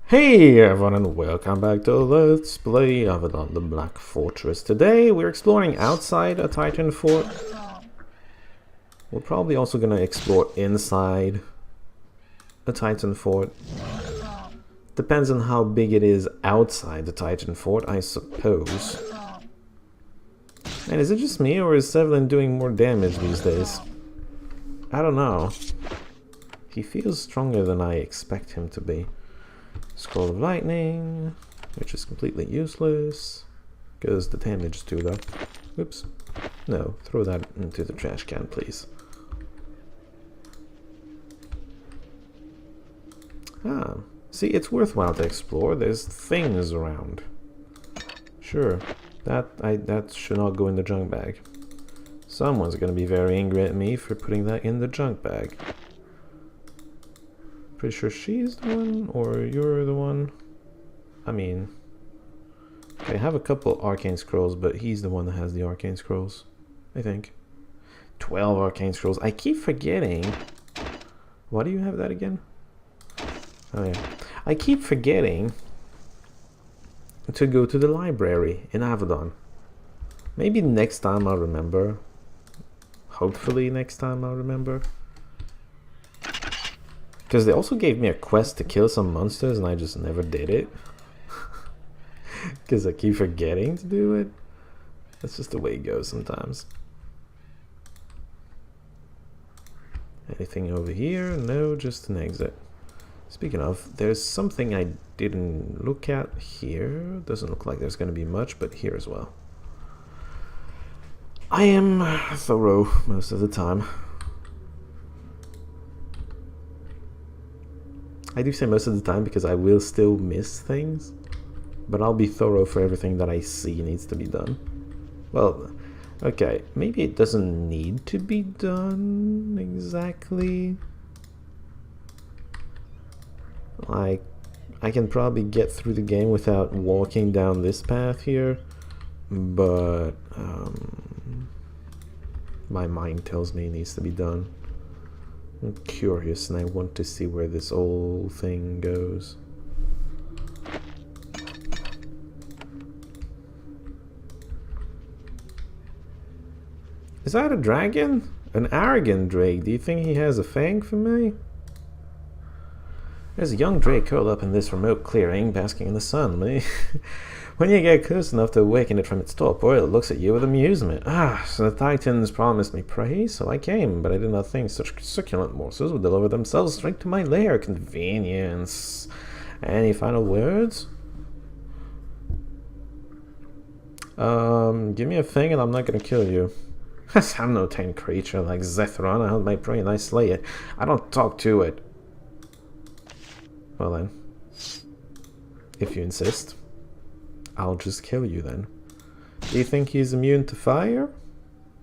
Hey everyone and welcome back to Let's Play Avadon the Black Fortress. Today we're exploring outside a Titan fort. We're probably also gonna explore inside a Titan fort. Depends on how big it is outside the Titan fort, I suppose. And is it just me or is Sevlin doing more damage these days? I don't know. He feels stronger than I expect him to be. Scroll of Lightning, which is completely useless, because the damage is too low. Oops. No, throw that into the trash can, please. Ah, see, it's worthwhile to explore. There's things around. Sure, that should not go in the junk bag. Someone's gonna be very angry at me for putting that in the junk bag. Pretty sure she's the one, or you're the one. I mean, okay, I have a couple arcane scrolls, but he's the one that has the arcane scrolls, I think. 12 arcane scrolls. I keep forgetting. Why do you have that again? Oh yeah. I keep forgetting to go to the library in Avadon. Maybe next time I'll remember. Hopefully next time I'll remember. Because they also gave me a quest to kill some monsters and I just never did it. Because I keep forgetting to do it. That's just the way it goes sometimes. Anything over here? No, just an exit. Speaking of, there's something I didn't look at here. Doesn't look like there's going to be much, but here as well. I am thorough most of the time. I do say most of the time because I will still miss things, but I'll be thorough for everything that I see needs to be done. Well, okay, maybe it doesn't need to be done exactly. Like, I can probably get through the game without walking down this path here, but my mind tells me it needs to be done. I'm curious and I want to see where this whole thing goes. Is that a dragon? An arrogant drake. Do you think he has a fang for me? There's a young drake curled up in this remote clearing, basking in the sun. When you get close enough to awaken it from its torpor, it looks at you with amusement. Ah, so the Titans promised me prey, so I came, but I did not think such succulent morsels would deliver themselves straight to my lair. Convenience. Any final words? Give me a thing and I'm not gonna kill you. I'm no tame creature like Zethron. I hunt my prey and I slay it. I don't talk to it. Well then, if you insist, I'll just kill you then. Do you think he's immune to fire?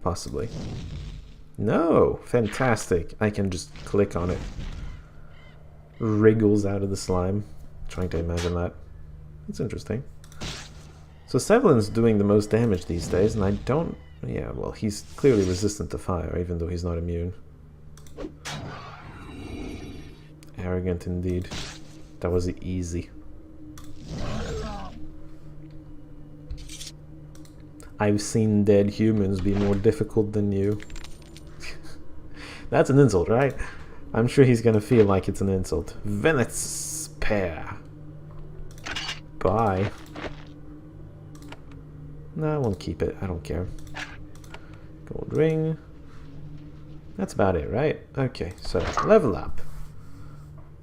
Possibly. No! Fantastic. I can just click on it. Wriggles out of the slime. Trying to imagine that. It's interesting. So Sevlin's doing the most damage these days, and I don't... Yeah, well, he's clearly resistant to fire, even though he's not immune. Arrogant indeed. That was easy. I've seen dead humans be more difficult than you. That's an insult, right? I'm sure he's gonna feel like it's an insult. Venet's pair. Bye. No, I won't keep it. I don't care. Gold ring. That's about it, right? Okay, so level up.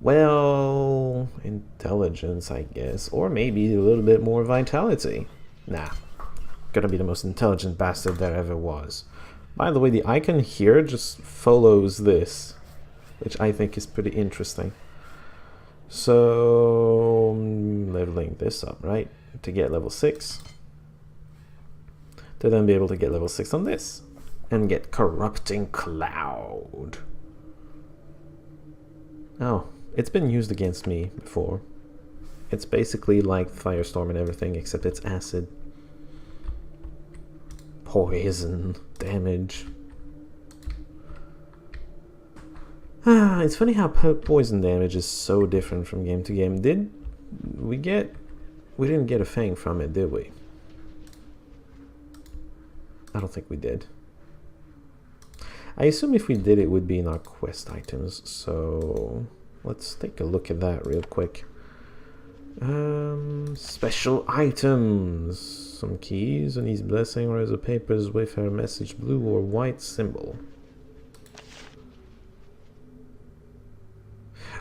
Well, intelligence, I guess. Or maybe a little bit more vitality. Nah. Gonna be the most intelligent bastard there ever was. By the way, the icon here just follows this, which I think is pretty interesting. So, leveling this up, right? To get level 6. To then be able to get level 6 on this. And get Corrupting Cloud. Oh, it's been used against me before. It's basically like Firestorm and everything, except it's acid. Poison damage. Ah, it's funny how poison damage is so different from game to game. Did we didn't get a fang from it, did we? I don't think we did. I assume if we did, it would be in our quest items, so let's take a look at that real quick. Special items. Some keys, and his blessing, or as a papers with a message blue or white symbol.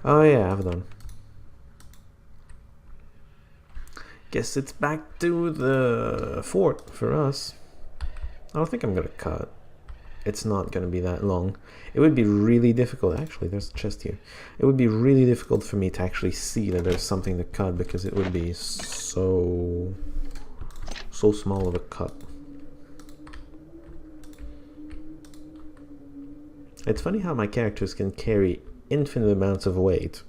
Oh yeah, Avadon. Guess it's back to the fort for us. I don't think I'm gonna cut. It's not gonna be that long. It would be really difficult. Actually, there's a chest here. It would be really difficult for me to actually see that there's something to cut, because it would be so small of a cut. It's funny how my characters can carry infinite amounts of weight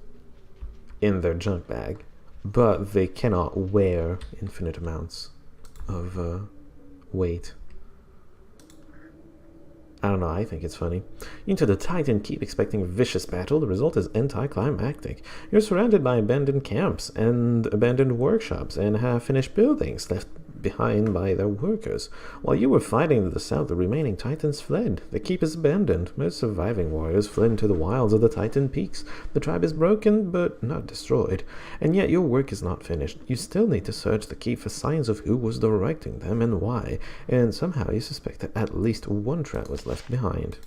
in their junk bag, but they cannot wear infinite amounts of weight. I don't know, I think it's funny. Into the Titan, keep expecting a vicious battle. The result is anticlimactic. You're surrounded by abandoned camps and abandoned workshops and half-finished buildings left behind by their workers. While you were fighting to the south, the remaining Titans fled. The keep is abandoned. Most surviving warriors fled into the wilds of the Titan peaks. The tribe is broken, but not destroyed. And yet your work is not finished. You still need to search the keep for signs of who was directing them and why. And somehow you suspect that at least one trap was left behind.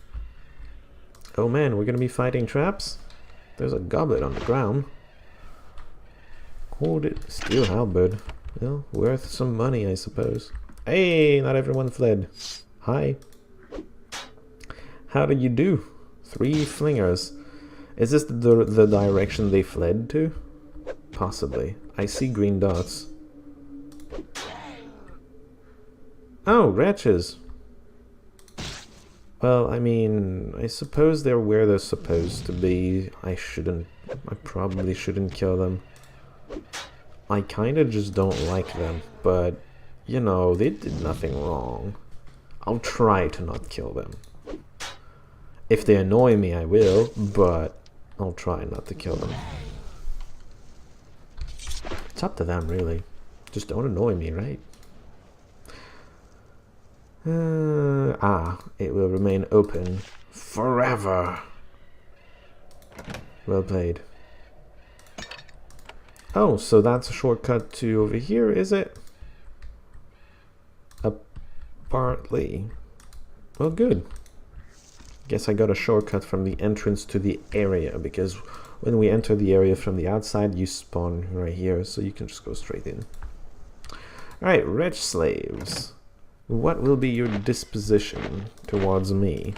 Oh man, we're gonna be fighting traps? There's a goblet on the ground. Hold it. Steel halberd. Well, worth some money, I suppose. Hey, not everyone fled. Hi. How do you do? 3 flingers. Is this the direction they fled to? Possibly. I see green dots. Oh, wretches. Well, I mean, I suppose they're where they're supposed to be. I probably shouldn't kill them. I kinda just don't like them, but, you know, they did nothing wrong. I'll try to not kill them. If they annoy me, I will, but I'll try not to kill them. It's up to them, really. Just don't annoy me, right? It will remain open forever. Well played. Oh, so that's a shortcut to over here, is it? Partly. Well, good. Guess I got a shortcut from the entrance to the area, because when we enter the area from the outside, you spawn right here, so you can just go straight in. Alright, wretch slaves. What will be your disposition towards me?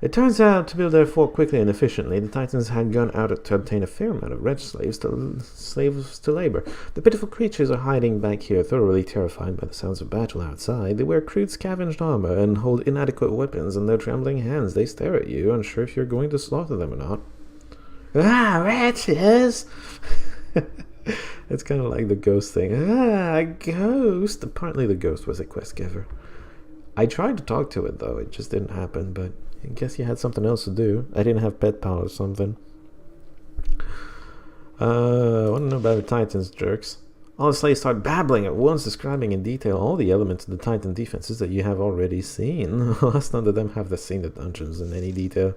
It turns out, to build their fort quickly and efficiently, the Titans had gone out to obtain a fair amount of wretch slaves to labor. The pitiful creatures are hiding back here, thoroughly terrified by the sounds of battle outside. They wear crude scavenged armor and hold inadequate weapons in their trembling hands. They stare at you, unsure if you're going to slaughter them or not. Ah, wretches! It's kind of like the ghost thing. Ah, a ghost! Apparently the ghost was a quest giver. I tried to talk to it, though. It just didn't happen, but I guess you had something else to do. I didn't have pet power or something. I want to know about the Titans, jerks. All the slaves start babbling at once, describing in detail all the elements of the Titan defenses that you have already seen. Last none of them have seen the dungeons in any detail.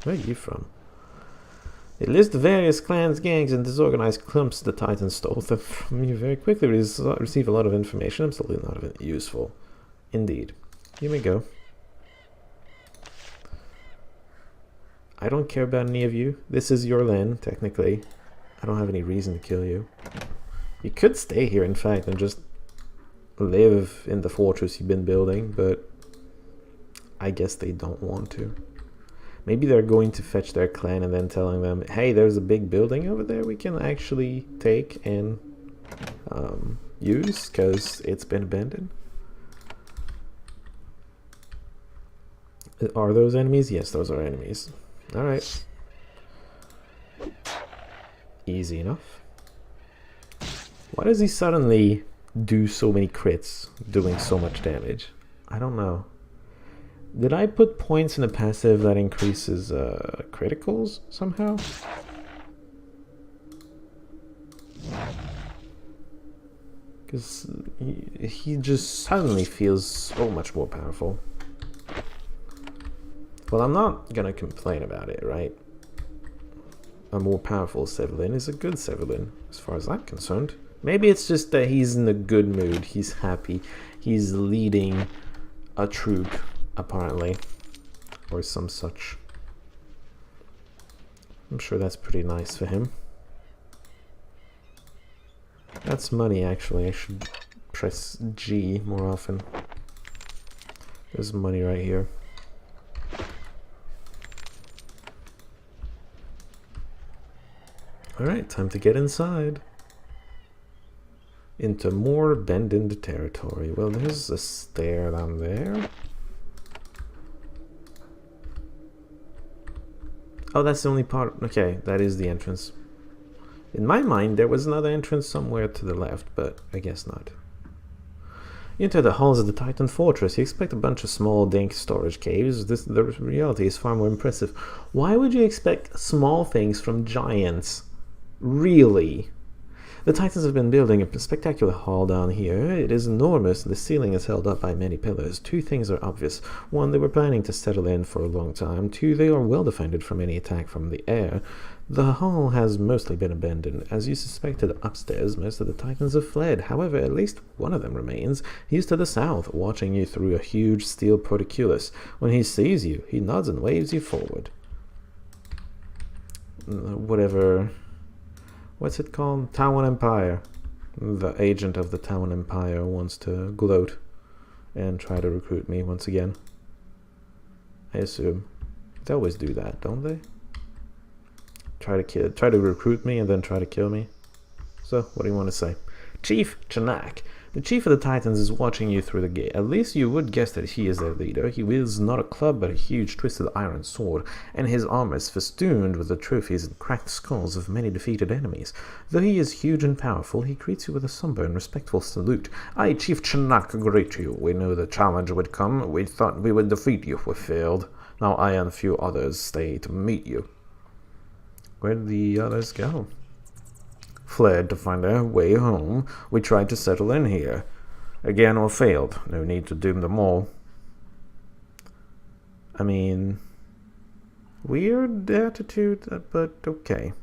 Where are you from? They list the various clans, gangs, and disorganized clumps the Titans stole them from you very quickly. Receive a lot of information, absolutely not of it useful. Indeed. You may go. I don't care about any of you. This is your land, technically. I don't have any reason to kill you. You could stay here, in fact, and just live in the fortress you've been building, but I guess they don't want to. Maybe they're going to fetch their clan and then telling them, hey, there's a big building over there we can actually take and use because it's been abandoned. Are those enemies? Yes, those are enemies. Alright. Easy enough. Why does he suddenly do so many crits, doing so much damage? I don't know. Did I put points in a passive that increases criticals somehow? Because he just suddenly feels so much more powerful. Well, I'm not gonna complain about it, right? A more powerful Sevelin is a good Sevelin, as far as I'm concerned. Maybe it's just that he's in a good mood, he's happy, he's leading a troop, apparently, or some such. I'm sure that's pretty nice for him. That's money, actually. I should press G more often. There's money right here. Alright, time to get inside. Into more bend-in territory. Well, there's a stair down there. Oh, that's the only part. Okay, that is the entrance. In my mind, there was another entrance somewhere to the left, but I guess not. You enter the halls of the Titan Fortress. You expect a bunch of small, dank storage caves. The reality is far more impressive. Why would you expect small things from giants? Really? The Titans have been building a spectacular hall down here. It is enormous, and the ceiling is held up by many pillars. Two things are obvious. One, they were planning to settle in for a long time. Two, they are well defended from any attack from the air. The hall has mostly been abandoned. As you suspected, upstairs, most of the Titans have fled. However, at least one of them remains. He's to the south, watching you through a huge steel portcullis. When he sees you, he nods and waves you forward. Whatever... What's it called? Tawan Empire. The agent of the Tawan Empire wants to gloat and try to recruit me once again. I assume. They always do that, don't they? Try to recruit me and then try to kill me. So, what do you want to say? Chief Schnrunk. The chief of the Titans is watching you through the gate. At least you would guess that he is their leader. He wields not a club but a huge twisted iron sword, and his armor is festooned with the trophies and cracked skulls of many defeated enemies. Though he is huge and powerful, he greets you with a somber and respectful salute. I, Chief Schnrunk, greet you. We knew the challenge would come. We thought we would defeat you. We failed. Now I and a few others stay to meet you. Where'd the others go? Fled to find their way home. We tried to settle in here. Again, or failed. No need to doom them all. I mean, weird attitude, but okay.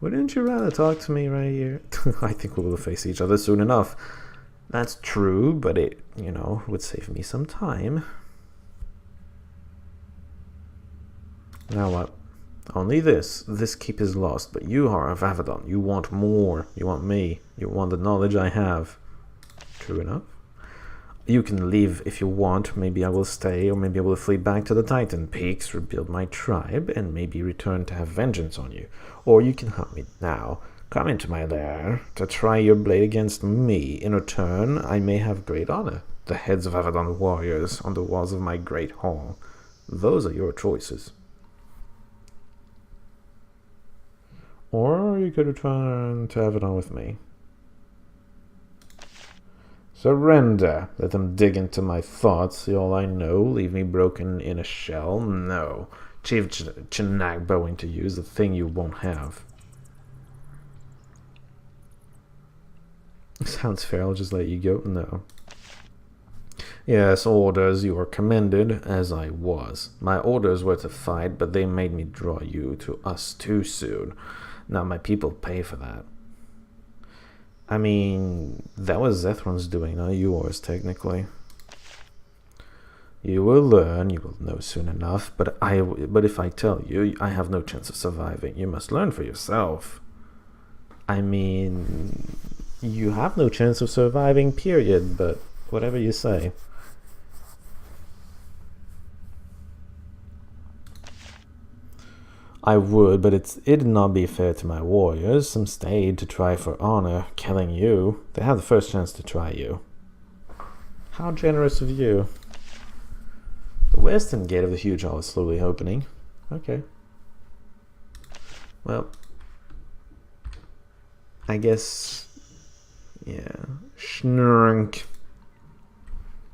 Wouldn't you rather talk to me right here? I think we will face each other soon enough. That's true, but it, you know, would save me some time. Now what? Only this keep is lost, but you are of Avadon. You want more. You want me. You want the knowledge I have. True enough. You can leave if you want. Maybe I will stay, or maybe I will flee back to the Titan Peaks, rebuild my tribe, and maybe return to have vengeance on you. Or you can hunt me now. Come into my lair to try your blade against me. In return, I may have great honor. The heads of Avadon warriors on the walls of my great hall. Those are your choices. Or you could return to Avadon with me. Surrender. Let them dig into my thoughts, see all I know, leave me broken in a shell. No. Chief Schnrunk bowing to you is the thing you won't have. Sounds fair, I'll just let you go. No. Yes, orders, you are commended, as I was. My orders were to fight, but they made me draw you to us too soon. Now my people pay for that. I mean, that was Zethron's doing, not yours, technically. You will learn, you will know soon enough, but if I tell you, I have no chance of surviving. You must learn for yourself. I mean, you have no chance of surviving, period, but whatever you say. I would, but it'd not be fair to my warriors. Some stayed to try for honor, killing you. They had the first chance to try you. How generous of you. The western gate of the huge hall is slowly opening. Okay. Well, I guess, yeah, Schnrunk.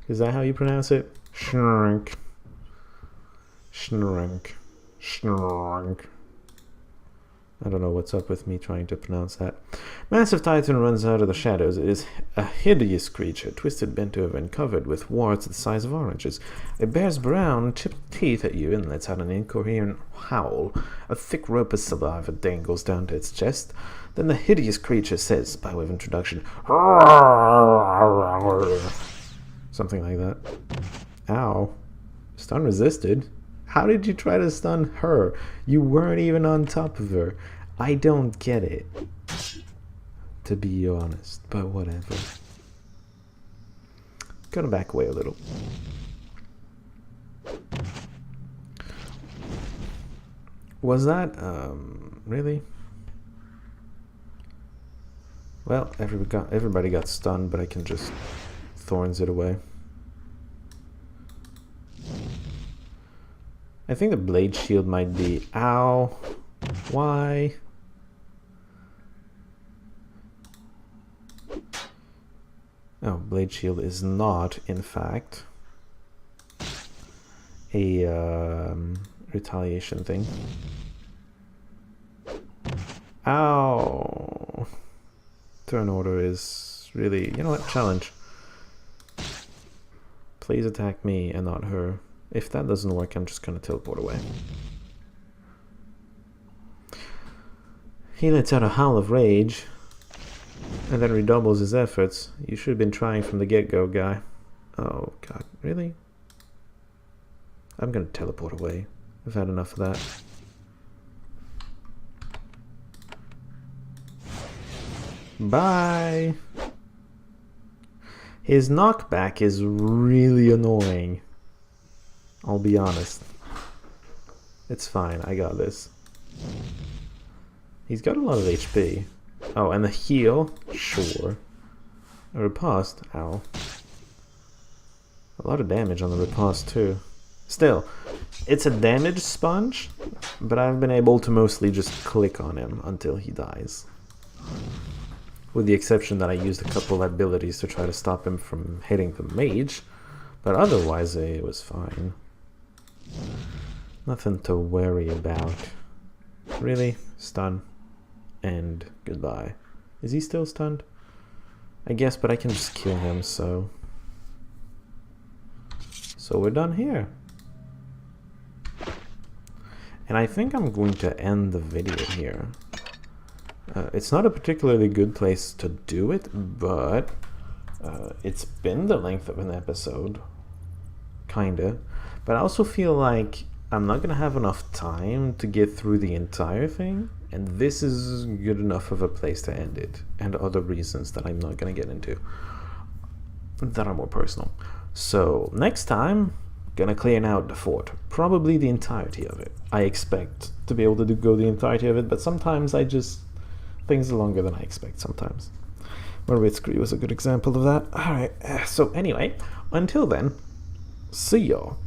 Is that how you pronounce it? Schnrunk. Schnrunk. Schnrunk. I don't know what's up with me trying to pronounce that. Massive Titan runs out of the shadows. It is a hideous creature, twisted, bent over, and covered with warts the size of oranges. It bears brown, chipped teeth at you and lets out an incoherent howl. A thick rope of saliva dangles down to its chest. Then the hideous creature says, by way of introduction, something like that. Ow. Stun resisted? How did you try to stun her? You weren't even on top of her. I don't get it, to be honest, but whatever. Gonna back away a little. Was that, really? Well, everybody got stunned, but I can just thorns it away. I think the blade shield might be... Ow! Why? Oh, blade shield is not, in fact, a retaliation thing. Ow! Turn order is really... You know what? Challenge. Please attack me and not her. If that doesn't work, I'm just gonna teleport away. He lets out a howl of rage and then redoubles his efforts. You should have been trying from the get-go, guy. Oh god, really? I'm gonna teleport away. I've had enough of that. Bye! His knockback is really annoying. I'll be honest. It's fine, I got this. He's got a lot of HP. Oh, and the heal? Sure. A riposte? Ow. A lot of damage on the riposte too. Still, it's a damage sponge, but I've been able to mostly just click on him until he dies. With the exception that I used a couple of abilities to try to stop him from hitting the mage, but otherwise it was fine. Nothing to worry about. Really? Stun. And goodbye. Is he still stunned? I guess, but I can just kill him, so... So we're done here. And I think I'm going to end the video here. It's not a particularly good place to do it, but it's been the length of an episode. Kinda. But I also feel like I'm not gonna have enough time to get through the entire thing, and this is good enough of a place to end it, and other reasons that I'm not gonna get into that are more personal. So next time, gonna clear out the fort, probably the entirety of it. I expect to be able to go the entirety of it, but sometimes things are longer than I expect sometimes. Morwitzkri was a good example of that. Alright, so anyway, until then, see y'all.